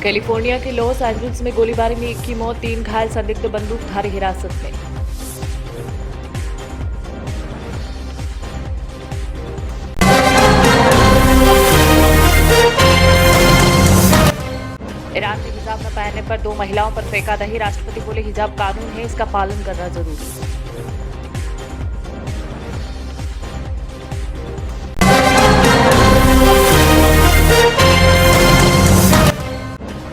California के Los Angeles में गोलीबारी में 1 की मौत, 3 घायल, संदिग्ध बंदूकधारी हिरासत में। ईरान में हिजाब न पहनने पर 2 महिलाओं पर फेंका दही, राष्ट्रपति बोले हिजाब कानून है, इसका पालन करना जरूरी।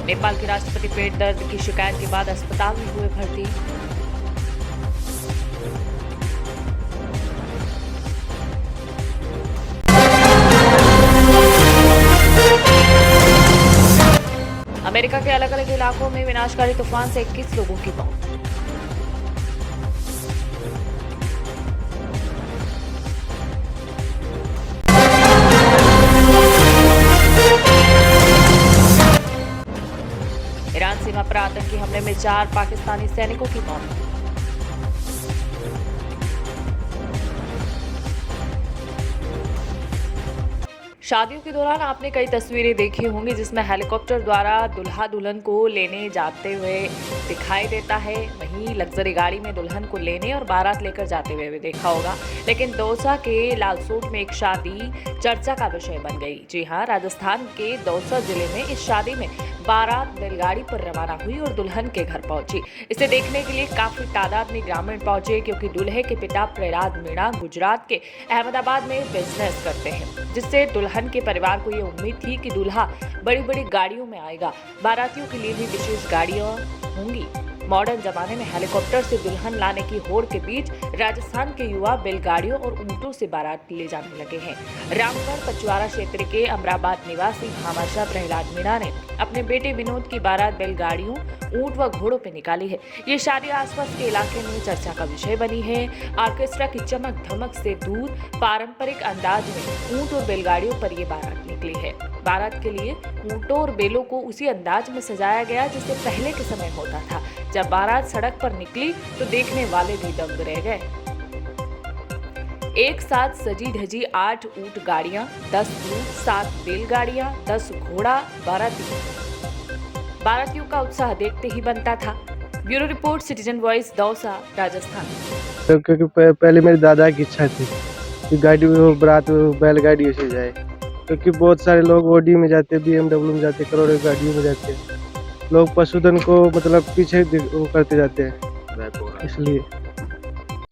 नेपाल के राष्ट्रपति पेट दर्द की शिकायत के बाद अस्पताल में हुए भर्ती। अमेरिका के अलग अलग इलाकों में विनाशकारी तूफान से 21 लोगों की मौत। ईरान सीमा पर आतंकी हमले में 4 पाकिस्तानी सैनिकों की मौत। शादियों के दौरान आपने कई तस्वीरें देखी होंगी जिसमें हेलीकॉप्टर द्वारा दुल्हा दुल्हन को लेने जाते हुए दिखाई देता है। वहीं लग्जरी गाड़ी में दुल्हन को लेने और बारात लेकर जाते हुए भी देखा होगा। लेकिन दौसा के लालसोट में एक शादी चर्चा का विषय बन गई। जी हां, राजस्थान के दौसा जिले में इस शादी में बारात बैलगाड़ी पर रवाना हुई और दुल्हन के घर पहुंची। इसे देखने के लिए काफी तादाद में ग्रामीण पहुंचे, क्योंकि दूल्हे के पिता प्रहलाद मीणा गुजरात के अहमदाबाद में बिजनेस करते हैं, जिससे दुल्हन के परिवार को ये उम्मीद थी कि दूल्हा बड़ी बड़ी गाड़ियों में आएगा। बारातियों के लिए भी विशेष गाड़ियां होंगी। मॉडर्न जमाने में हेलीकॉप्टर से दुल्हन लाने की होड़ के बीच राजस्थान के युवा बैलगाड़ियों और ऊंटों से बारात ले जाने लगे हैं। रामगढ़ पचवाड़ा क्षेत्र के अमराबाद निवासी भामाशाह प्रहलाद मीणा ने अपने बेटे विनोद की बारात बैलगाड़ियों, ऊंट व घोड़ों पे निकाली है। ये शादी आसपास के इलाके में चर्चा का विषय बनी है। ऑर्केस्ट्रा की चमक धमक से दूर पारंपरिक अंदाज में ऊंट और बैलगाड़ियों पर ये बारात निकली है। बारात के लिए ऊंटों और बैलों को उसी अंदाज में सजाया गया जैसे पहले के समय होता था। जब बारात सड़क पर निकली तो देखने वाले भी दंग रह गए। एक साथ सजी धजी 8 ऊंट गाड़ियां, 10 ऊंट, 7 बैलगाड़ियां, 10 घोड़ा, बारातियों का उत्साह देखते ही बनता था। Bureau report, citizen voice, Dausa, Rajasthan. तो क्योंकि पहले मेरे दादा की इच्छा थी कि गाड़ी बारात बैलगाड़ी से जाए, क्योंकि बहुत सारे लोग ऑडी में जाते, BMW में जाते, करोड़ों गाड़ियों में जाते, लोग पशुधन को मतलब पीछे वो करते जाते हैं। इसलिए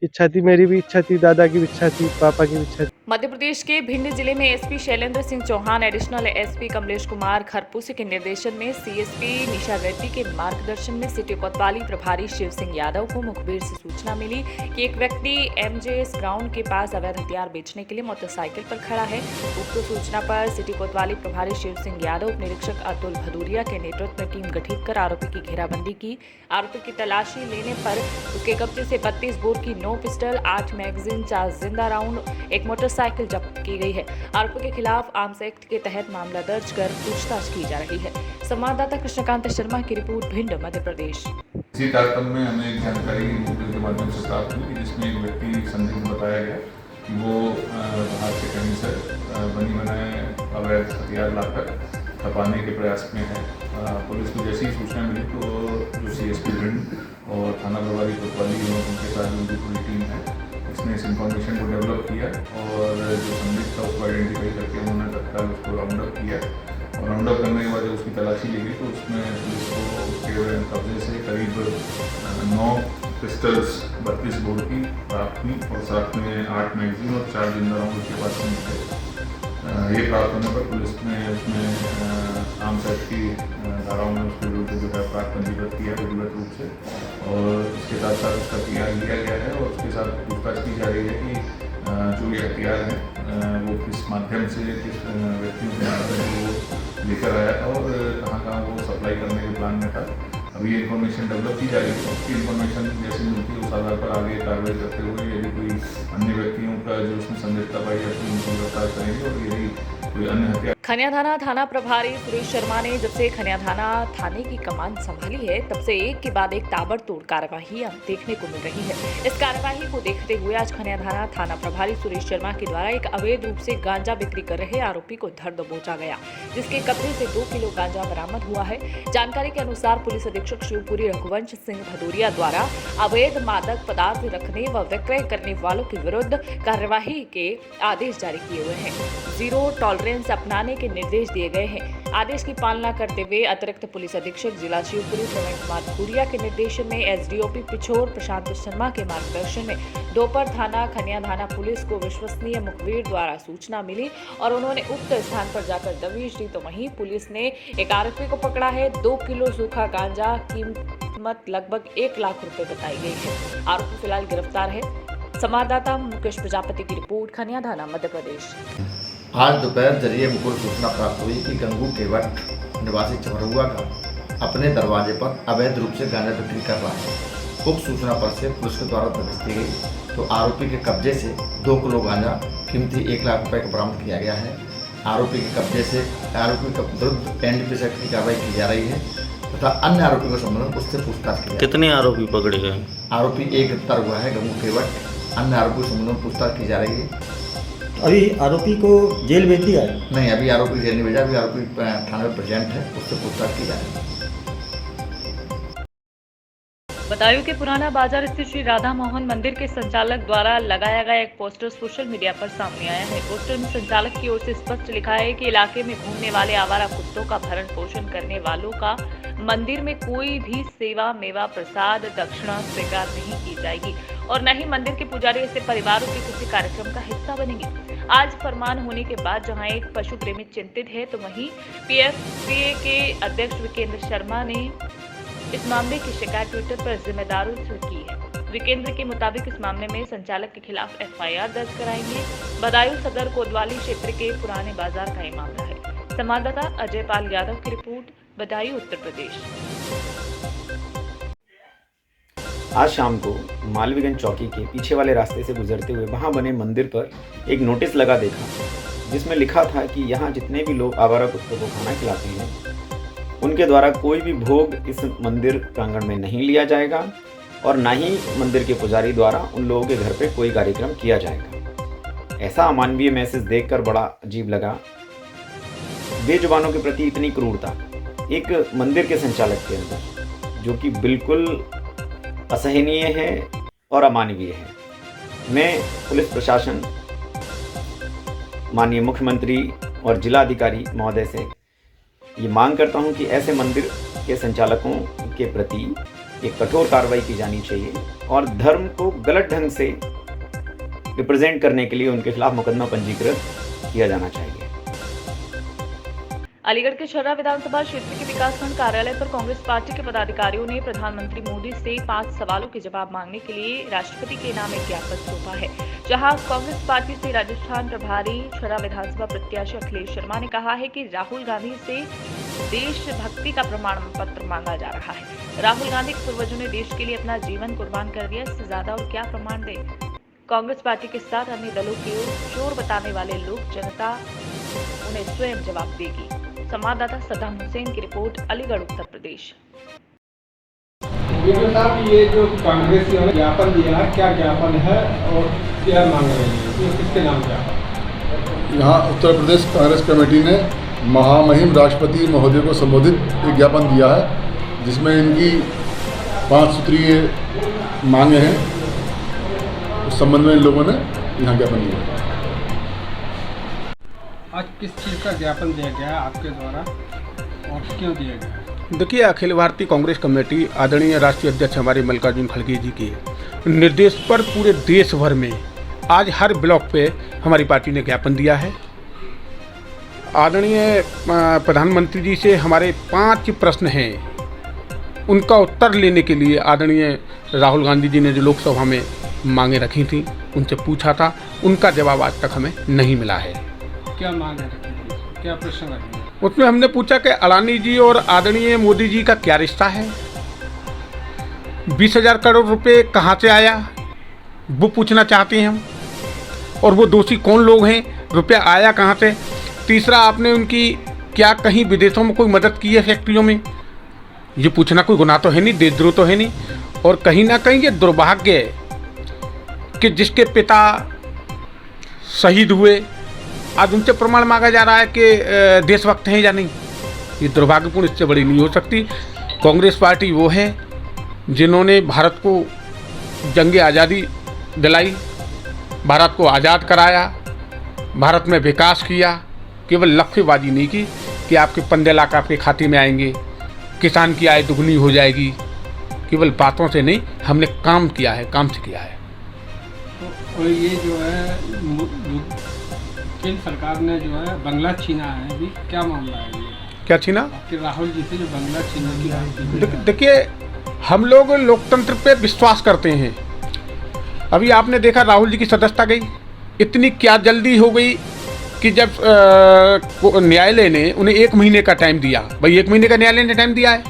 इच्छा थी, मेरी भी इच्छा थी, दादा की भी इच्छा थी, पापा की भी इच्छा थी। मध्य प्रदेश के भिंड जिले में SP Shailendra Singh Chauhan, additional SP Kamlesh Kumar Kharpusi के निर्देशन में सीएसपी निशा रेड्डी के मार्गदर्शन में सिटी कोतवाली प्रभारी शिव सिंह यादव को मुखबिर से सूचना मिली कि एक व्यक्ति एमजेएस ग्राउंड के पास अवैध हथियार बेचने के लिए मोटरसाइकिल पर खड़ा है। उक्त सूचना पर सिटी कोतवाली प्रभारी शिव सिंह यादव, उप निरीक्षक अतुल भदूरिया के नेतृत्व में टीम गठित कर आरोपी की घेराबंदी की। आरोपी की तलाशी लेने पर उसके कब्जे से 32 बोर की 9 पिस्टल, 8 मैगजीन, 4 जिंदा राउंड, एक मोटरसाइकिल जब्त की गई है। आरोपी के खिलाफ आर्म्स एक्ट के तहत मामला दर्ज कर पूछताछ की जा रही है। संवाददाता कृष्णकांत शर्मा की रिपोर्ट, भिंड, मध्य प्रदेश। इसी कार्यक्रम में हमें एक जानकारी मोबाइल के माध्यम से प्राप्त हुई, जिसमें एक व्यक्ति संदिग्ध बताया गया कि वो बाहर से कहीं से बनी बनाए अवैध हथियार लाकर खपाने के प्रयास में है। पुलिस को जैसी सूचना मिली तो जो CSP भिंड और थाना प्रभारी कोतवाली उनके साथ उनकी पूरी टीम है, उसने इस इंफॉर्मेशन को डेवलप किया और जो संदिग्ध था उसको आइडेंटिफाई करके उन्होंने तत्काल उसको राउंड अप किया। और राउंड अप करने के बाद जब उसकी तलाशी ली गई तो उसमें पुलिस को उसके कब्जे से करीब 9 पिस्टल्स 32 बोर की प्राप्त हुई और साथ में 8 मैगजीन और 4 जिंदा राउंड उसके पास से निकले। ये प्राप्त होने पर पुलिस ने उसमें आर्म्स एक्ट की धाराओं में उसके विरुद्ध जो है अपराध पंजीबद्ध किया है विधिवत रूप से, और इसके साथ साथ उसका PR लिया गया है और उसके साथ पूछताछ की जा रही है कि जो ये हथियार है वो किस माध्यम से, किस व्यक्तियों के माध्यम से वो लेकर आया था और कहाँ वो सप्लाई करने के प्लान में था। अभी ये इन्फॉर्मेशन डेवलप की जा रही है। उसकी इन्फॉर्मेशन जैसे मिलती है उस आधार पर आगे कार्रवाई करते हुए यदि कोई अन्य व्यक्तियों का जो उसमें संदिग्धता पाई जाती है उनको गिरफ्तार करेंगे और यदि कोई अन्य हत्या। खनियाधाना थाना प्रभारी सुरेश शर्मा ने जब से खनियाधाना थाने की कमान संभाली है तब से एक के बाद एक ताबड़तोड़ कार्यवाही देखने को मिल रही है। इस कार्यवाही को देखते हुए आज खनियाधाना थाना प्रभारी सुरेश शर्मा के द्वारा एक अवैध रूप से गांजा बिक्री कर रहे आरोपी को धर दबोचा गया, जिसके कब्जे से 2 किलो गांजा बरामद हुआ है। जानकारी के अनुसार पुलिस अधीक्षक शिवपुरी रघुवंश सिंह भदौरिया द्वारा अवैध मादक पदार्थ रखने व विक्रय करने वालों के विरुद्ध कार्यवाही के आदेश जारी किए हुए हैं। जीरो टॉलरेंस अपनाने के निर्देश दिए गए हैं। आदेश की पालना करते हुए अतिरिक्त पुलिस अधीक्षक जिला शिवपुरी प्रवीण कुमार भूरिया के निर्देशन में एसडीओपी पिछोर प्रशांत शर्मा के मार्गदर्शन में दोपहर थाना खनियाधाना पुलिस को विश्वसनीय मुखबिर द्वारा सूचना मिली और उन्होंने उक्त स्थान पर जाकर दबिश दी, तो वहीं पुलिस ने एक आरोपी को पकड़ा है। 2 किलो सूखा गांजा कीमत लगभग 1 लाख रुपए बताई गई है। आरोपी फिलहाल गिरफ्तार है। संवाददाता मुकेश प्रजापति की रिपोर्ट, खनियाधाना, मध्य प्रदेश। आज दोपहर जरिए मुकुल सूचना प्राप्त हुई कि गंगू केवट निवासी चमरुआ का अपने दरवाजे पर अवैध रूप से गांजा बिक्री कर रहा है। उक्त सूचना पर से पुलिस के द्वारा दबिश दी गई तो आरोपी के कब्जे से 2 किलो गांजा कीमती 1 लाख रुपए का बरामद किया गया है। आरोपी के कब्जे से आरोपी के विरुद्ध एनडीपीएस एक्ट की कार्रवाई की जा रही है तथा अन्य आरोपी को संबंध उससे पूछताछ की। कितने आरोपी पकड़े गए? आरोपी एक गिरफ्तार हुआ है गंगू केवट, अन्य आरोपी को संबंध पूछताछ की जा रही है। अभी आरोपी को जेल भेज दिया है? नहीं, अभी आरोपी जेल नहीं भेजा, अभी आरोपी थाने में प्रेजेंट है, उससे पूछताछ की जा रही है। बदायूं के पुराना बाजार स्थित श्री राधा मोहन मंदिर के संचालक द्वारा लगाया गया एक पोस्टर सोशल मीडिया पर सामने आया है। पोस्टर में संचालक की ओर से स्पष्ट लिखा है कि इलाके में घूमने वाले आवारा कुत्तों का भरण पोषण करने वालों का मंदिर में कोई भी सेवा, मेवा, प्रसाद, दक्षिणा स्वीकार नहीं की जाएगी और न ही मंदिर के पुजारी ऐसे परिवारों के किसी कार्यक्रम का हिस्सा बनेंगे। आज फरमान होने के बाद जहां एक पशु प्रेमी चिंतित है, तो वहीं पीएफपीए के अध्यक्ष विकेंद्र शर्मा ने इस मामले की शिकायत ट्विटर पर जिम्मेदारों से की है। विकेंद्र के मुताबिक इस मामले में संचालक के खिलाफ एफआईआर दर्ज कराएंगे। बदायूं सदर कोतवाली क्षेत्र के पुराने बाजार का ये मामला है। संवाददाता अजय पाल यादव की रिपोर्ट, बदायूं, उत्तर प्रदेश। आज शाम को मालवीगंज चौकी के पीछे वाले रास्ते से गुजरते हुए वहां बने मंदिर पर एक नोटिस लगा देखा, जिसमें लिखा था कि यहाँ जितने भी लोग आवारा कुत्तों को खाना खिलाते हैं उनके द्वारा कोई भी भोग इस मंदिर प्रांगण में नहीं लिया जाएगा और ना ही मंदिर के पुजारी द्वारा उन लोगों के घर पे कोई कार्यक्रम किया जाएगा। ऐसा अमानवीय मैसेज देखकर बड़ा अजीब लगा। बेजुबानों के प्रति इतनी क्रूरता एक मंदिर के संचालक के अंदर, जो कि बिल्कुल असहनीय है और अमानवीय है। मैं पुलिस प्रशासन, माननीय मुख्यमंत्री और जिलाधिकारी महोदय से ये मांग करता हूं कि ऐसे मंदिर के संचालकों के प्रति एक कठोर कार्रवाई की जानी चाहिए और धर्म को गलत ढंग से रिप्रेजेंट करने के लिए उनके खिलाफ मुकदमा पंजीकृत किया जाना चाहिए। अलीगढ़ के छर्रा विधानसभा क्षेत्र के विकासखंड कार्यालय पर कांग्रेस पार्टी के पदाधिकारियों ने प्रधानमंत्री मोदी से 5 सवालों के जवाब मांगने के लिए राष्ट्रपति के नाम एक ज्ञापन सौंपा है। जहां कांग्रेस पार्टी से राजस्थान प्रभारी छर्रा विधानसभा प्रत्याशी अखिलेश शर्मा ने कहा है कि राहुल गांधी से देशभक्ति का प्रमाण पत्र मांगा जा रहा है। राहुल गांधी के पूर्वजों ने देश के लिए अपना जीवन कुर्बान कर दिया, इससे ज्यादा और क्या प्रमाण दे। कांग्रेस पार्टी के साथ अन्य दलों के चोर बताने वाले लोग, जनता उन्हें स्वयं जवाब देगी। संवाददाता सद्दाम हुसैन की रिपोर्ट, अलीगढ़, उत्तर प्रदेश। साहब, ये जो कांग्रेस ने ज्ञापन दिया है, क्या ज्ञापन है और क्या मांग रही है, किसके नाम ज्ञापन? यहाँ उत्तर प्रदेश कांग्रेस कमेटी ने महामहिम राष्ट्रपति महोदय को संबोधित एक ज्ञापन दिया है, जिसमें इनकी 5 सूत्रीय मांगे हैं। उस संबंध में इन लोगों ने यहाँ ज्ञापन दिया है। आज किस चीज़ का ज्ञापन दिया गया आपके द्वारा और क्यों दिया गया? देखिए, अखिल भारतीय कांग्रेस कमेटी आदरणीय राष्ट्रीय अध्यक्ष हमारे मल्लिकार्जुन खड़गे जी के निर्देश पर पूरे देश भर में आज हर ब्लॉक पे हमारी पार्टी ने ज्ञापन दिया है। आदरणीय प्रधानमंत्री जी से हमारे 5 प्रश्न हैं, उनका उत्तर लेने के लिए आदरणीय राहुल गांधी जी ने जो लोकसभा में मांगे रखी थी उनसे पूछा था, उनका जवाब आज तक हमें नहीं मिला है। क्या मांग है, क्या प्रश्न रखे? उसमें हमने पूछा कि अडानी जी और आदरणीय मोदी जी का क्या रिश्ता है, 20,000 करोड़ रुपए कहाँ से आया वो पूछना चाहते हैं हम, और वो दोषी कौन लोग हैं, रुपया आया कहाँ से। तीसरा, आपने उनकी क्या कहीं विदेशों में कोई मदद की है फैक्ट्रियों में? ये पूछना कोई गुनाह तो है नहीं, देशद्रोह तो है नहीं। और कहीं ना कहीं ये दुर्भाग्य है कि जिसके पिता शहीद हुए, आज उनसे प्रमाण मांगा जा रहा है कि देशभक्त हैं या नहीं। ये दुर्भाग्यपूर्ण, इससे बड़ी नहीं हो सकती। कांग्रेस पार्टी वो है जिन्होंने भारत को जंग आज़ादी दिलाई, भारत को आज़ाद कराया, भारत में विकास किया। केवल लक्ष्यबाजी नहीं की कि आपके 15 लाख आपके खाते में आएंगे, किसान की आय दुगनी हो जाएगी। केवल बातों से नहीं, हमने काम किया है, काम से किया है। तो और ये जो है केंद्र सरकार ने जो है बंगला छीना है, अभी क्या मामला है ये? क्या छीना? आपके राहुल जी से जो बंगला छीनने की बात की। देखिए, हम लोग लोकतंत्र पे विश्वास करते हैं। अभी आपने देखा राहुल जी की सदस्यता गई, इतनी क्या जल्दी हो गई कि जब न्यायालय ने उन्हें 1 महीने का टाइम दिया। भाई 1 महीने का न्यायालय ने टाइम दिया है,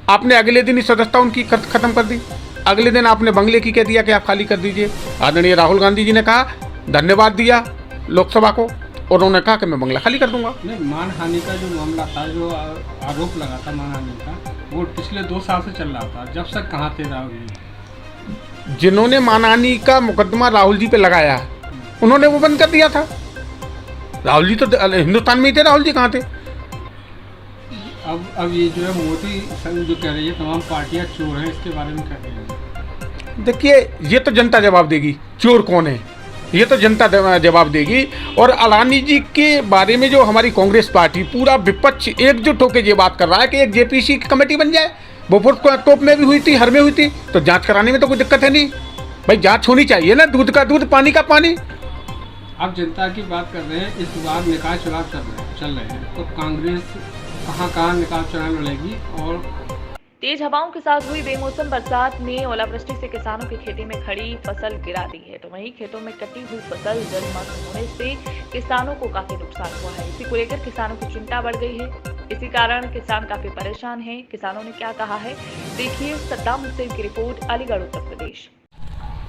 आपने अगले दिन ही सदस्यता उनकी खत्म कर दी। अगले दिन आपने बंगले की कह दिया कि आप खाली कर दीजिए। आदरणीय राहुल गांधी जी ने कहा, धन्यवाद दिया लोकसभा को, और उन्होंने कहा कि मैं बंगला खाली कर दूंगा। नहीं, मानहानि का जो मामला था, जो आरोप लगा था मानहानि का, वो पिछले 2 साल से चल रहा था। जब तक कहाँ थे राहुल जी? जिन्होंने मानहानि का मुकदमा राहुल जी पे लगाया, उन्होंने वो बंद कर दिया था। राहुल जी तो हिंदुस्तान में ही थे, राहुल जी कहाँ थे? अब ये जो है मोदी संघ जो कह रही है तमाम पार्टियां चोर हैं, इसके बारे में क्या कहेंगे? देखिए, ये तो जनता जवाब देगी चोर कौन है, ये तो जनता जवाब देगी। और अडानी जी के बारे में जो हमारी कांग्रेस पार्टी, पूरा विपक्ष एकजुट होकर ये बात कर रहा है कि एक जेपीसी की कमेटी बन जाए। बोफोर्स को टोप में भी हुई थी, हर में हुई थी, तो जांच कराने में तो कोई दिक्कत है नहीं। भाई जांच होनी चाहिए ना, दूध का दूध, पानी का पानी। आप जनता की बात कर रहे हैं, इस बार निकाय चुनाव चल रहे हैं, तो कांग्रेस कहाँ निकाय चुनाव लड़ेगी? और तेज हवाओं के साथ हुई बेमौसम बरसात ने ओलावृष्टि से किसानों की खेती में खड़ी फसल गिरा दी है, तो वहीं खेतों में कटी हुई फसल जलमग्न होने से किसानों को काफी नुकसान हुआ है। इसी को लेकर किसानों की चिंता बढ़ गई है। इसी कारण किसान काफी परेशान हैं। किसानों ने क्या कहा है, देखिए सद्दाम हुसैन की रिपोर्ट, अलीगढ़, उत्तर प्रदेश।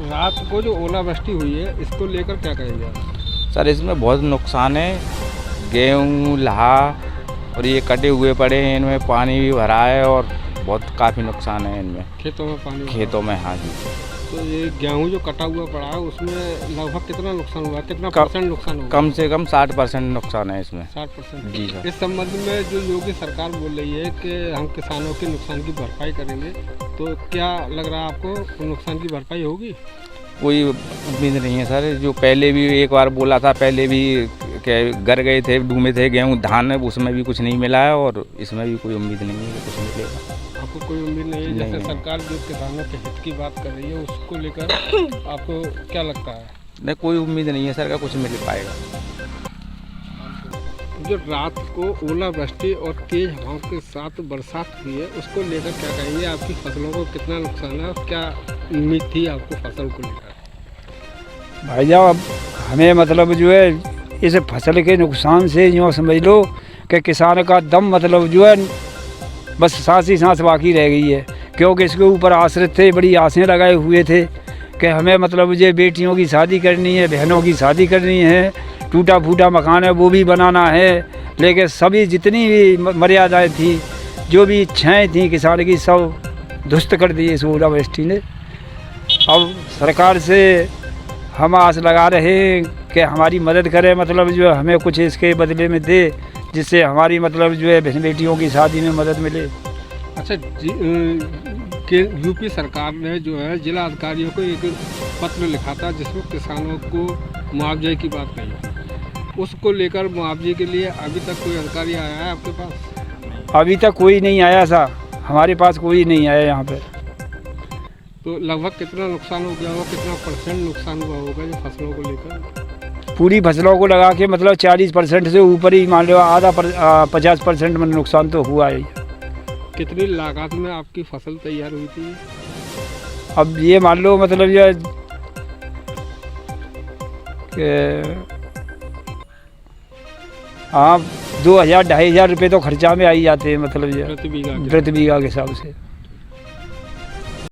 रात को जो ओलावृष्टि हुई है, इसको लेकर क्या कहेंगे? सर, इसमें बहुत नुकसान है। गेहूँ, लाहा और ये कटे हुए पड़े हैं, इनमें पानी भी भरा है और बहुत काफ़ी नुकसान है इनमें। खेतों में पानी? खेतों में, हाँ जी। तो ये गेहूँ जो कटा हुआ पड़ा है, उसमें लगभग कितना नुकसान हुआ, कितना परसेंट नुकसान हुआ? कम से कम 60% नुकसान है इसमें। 60%? जी सर। इस संबंध में जो योगी सरकार बोल रही है कि हम किसानों के नुकसान की भरपाई करेंगे, तो क्या लग रहा है आपको, नुकसान की भरपाई होगी? कोई उम्मीद नहीं है सर। जो पहले भी एक बार बोला था, पहले भी गर गए थे, डूबे थे गेहूँ, धान, उसमें भी कुछ नहीं मिला है, और इसमें भी कोई उम्मीद नहीं है कि कुछ मिलेगा। आपको कोई उम्मीद नहीं है? नहीं जैसे है। सरकार जो किसानों के हित की बात कर रही है, उसको लेकर आपको क्या लगता है? नहीं, कोई उम्मीद नहीं है सर का कुछ मिल पाएगा। जो रात को ओलावृष्टि और तेज हवाओं के साथ बरसात हुई है, उसको लेकर क्या कहेंगे? आपकी फसलों को कितना नुकसान है और क्या उम्मीद थी आपको फसल को लेकर? भाई साहब, हमें मतलब जो है इस फसल के नुकसान से यूँ समझ लो कि किसान का दम मतलब जो है बस सांस ही सांस बाकी रह गई है, क्योंकि इसके ऊपर आश्रित थे, बड़ी आसें लगाए हुए थे कि हमें मतलब ये बेटियों की शादी करनी है, बहनों की शादी करनी है, टूटा फूटा मकान है वो भी बनाना है, लेकिन सभी जितनी भी मर्यादाएं थी, जो भी इच्छाएं थी किसान की, सब ध्वस्त कर दी इस ओलावृष्टि ने। अब सरकार से हम आस लगा रहे हैं कि हमारी मदद करे, मतलब जो हमें कुछ इसके बदले में दे, जिससे हमारी मतलब जो है बहन बेटियों की शादी में मदद मिले। अच्छा, यूपी सरकार ने जो है जिला अधिकारियों को एक पत्र लिखा था जिसमें किसानों को मुआवजे की बात कही थी, उसको लेकर मुआवजे के लिए अभी तक कोई अधिकारी आया है आपके पास? अभी तक कोई नहीं आया सा, हमारे पास कोई नहीं आया यहाँ पर। तो लगभग कितना नुकसान हो गया होगा, कितना परसेंट नुकसान हुआ होगा जो फसलों को लेकर? पूरी फसलों को लगा के मतलब 40% से ऊपर ही मान लो, आधा 50% में नुकसान तो हुआ है। कितनी लागत में आपकी फसल तैयार हुई थी? अब ये मान लो मतलब ये हाँ 2000-2500 रुपये तो खर्चा में आई जाते हैं, मतलब ये प्रति बीघा के हिसाब से।